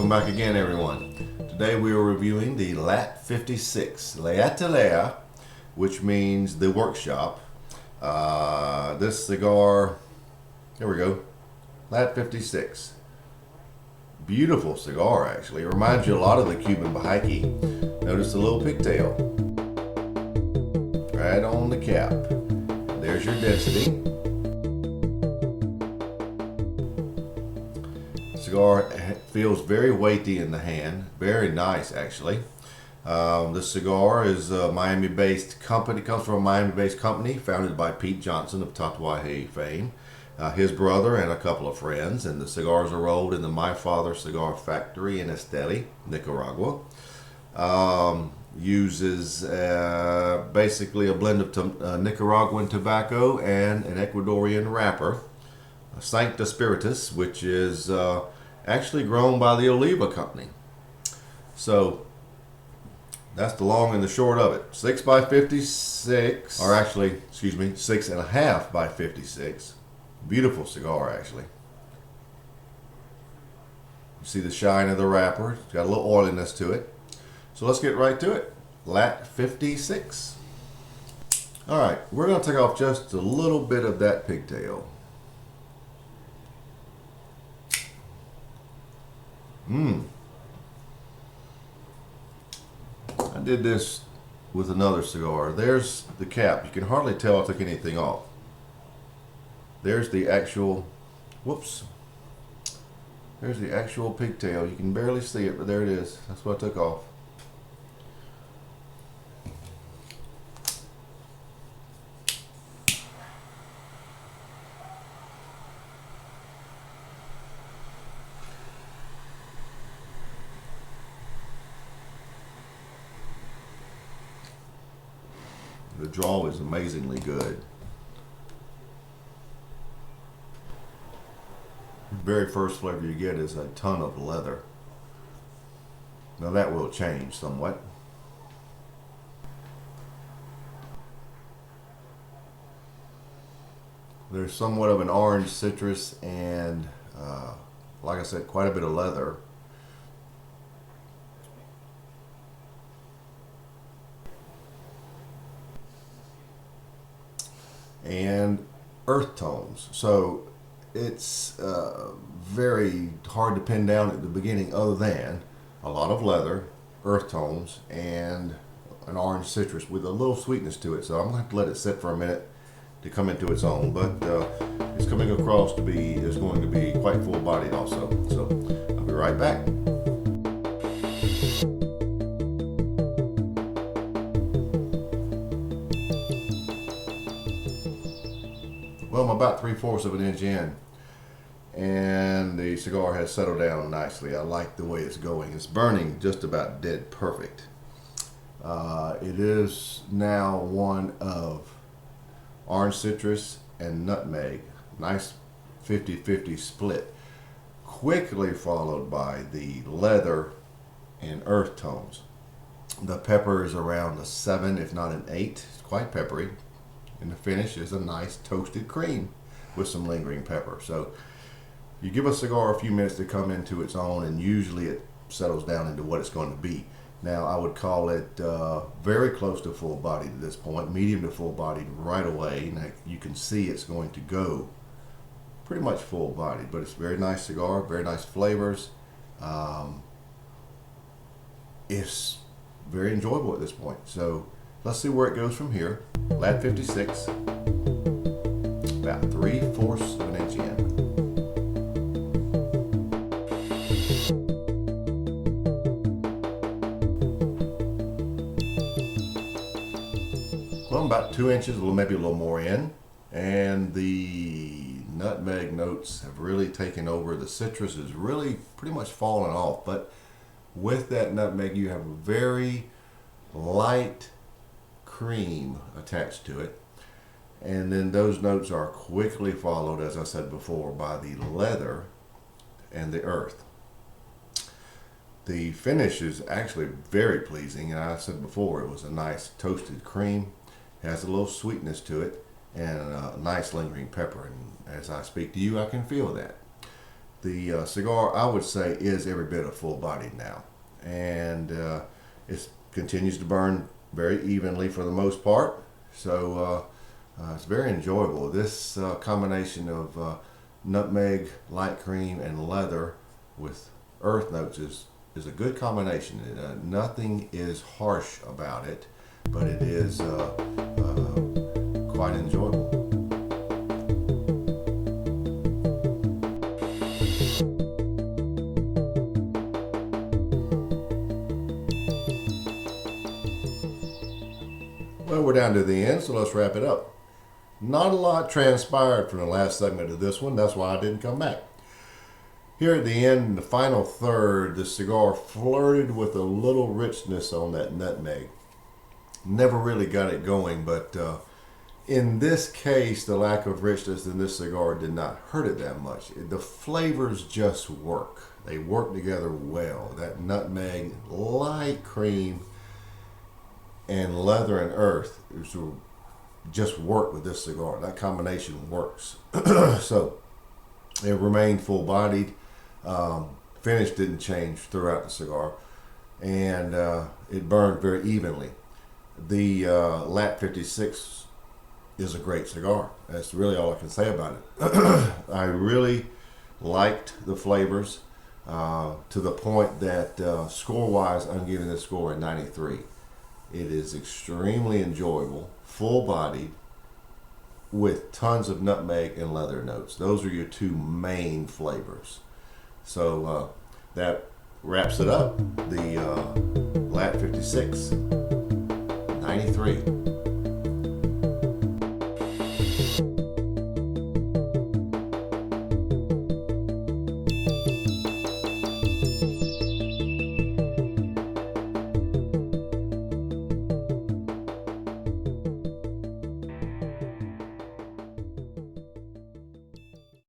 Welcome back again, everyone. Today we are reviewing the LAT56, LAT, which means the workshop. This cigar, here we go, LAT56. Beautiful cigar, actually. It reminds you a lot of the Cuban Bahiki. Notice the little pigtail right on the cap. There's your density. Cigar feels very weighty in the hand, very nice actually. This cigar is a Miami-based company, comes from a Miami-based company founded by Pete Johnson of Tatuaje fame, his brother and a couple of friends, and the cigars are rolled in the My Father Cigar Factory in Esteli, Nicaragua. Uses basically a blend of Nicaraguan tobacco and an Ecuadorian wrapper, Sancta Spiritus, which is actually grown by the Oliva Company. So that's the long and the short of it. 6 by 56, or actually, excuse me, 6.5 by 56. Beautiful cigar, actually. You see the shine of the wrapper. It's got a little oiliness to it. So let's get right to it. LAT56. All right, we're going to take off just a little bit of that pigtail. I did this with another cigar. There's the cap. You can hardly tell I took anything off. There's the actual, whoops. There's the actual pigtail. You can barely see it, but there it is. That's what I took off. The draw is amazingly good. The very first flavor you get is a ton of leather. Now that will change somewhat. There's somewhat of an orange citrus and, like I said, quite a bit of leather. And earth tones. So it's very hard to pin down at the beginning, other than a lot of leather, earth tones, and an orange citrus with a little sweetness to it. So I'm going to have to let it sit for a minute to come into its own, but it's coming across to be, it's going to be quite full bodied also. So I'll be right back. Well, I'm about 3/4 of an inch in, and the cigar has settled down nicely. I like the way it's going. It's burning just about dead perfect. It is now one of orange citrus and nutmeg. Nice 50-50 split. Quickly followed by the leather and earth tones. The pepper is around a 7, if not an 8. It's quite peppery. And the finish is a nice toasted cream with some lingering pepper. So you give a cigar a few minutes to come into its own, and usually it settles down into what it's going to be. Now I would call it very close to full bodied at this point, medium to full bodied right away. Now you can see it's going to go pretty much full bodied, but it's a very nice cigar, very nice flavors. It's very enjoyable at this point. So let's see where it goes from here. LAT56, about 3/4 of an inch in. Well, about 2 inches, maybe a little more in, and the nutmeg notes have really taken over. The citrus is really pretty much fallen off, but with that nutmeg, you have a very light cream attached to it, and then those notes are quickly followed, as I said before, by the leather and the earth. The finish is actually very pleasing, and I said before it was a nice toasted cream. It has a little sweetness to it and a nice lingering pepper, and as I speak to you I can feel that. The cigar, I would say, is every bit of full bodied now, and it continues to burn very evenly for the most part. So it's very enjoyable. This combination of nutmeg, light cream, and leather with earth notes is a good combination. Nothing is harsh about it, but it is quite enjoyable. Well, we're down to the end, so let's wrap it up. Not a lot transpired from the last segment of this one. That's why I didn't come back. Here at the end, the final third, the cigar flirted with a little richness on that nutmeg. Never really got it going, but in this case, the lack of richness in this cigar did not hurt it that much. The flavors just work. They work together well. That nutmeg, light cream, and leather and earth just work with this cigar. That combination works. So it remained full-bodied. Finish didn't change throughout the cigar, and it burned very evenly. The LAT56 is a great cigar. That's really all I can say about it. I really liked the flavors to the point that score-wise, I'm giving this score a 93. It is extremely enjoyable, full-bodied, with tons of nutmeg and leather notes. Those are your two main flavors. So that wraps it up. The LAT56, 93.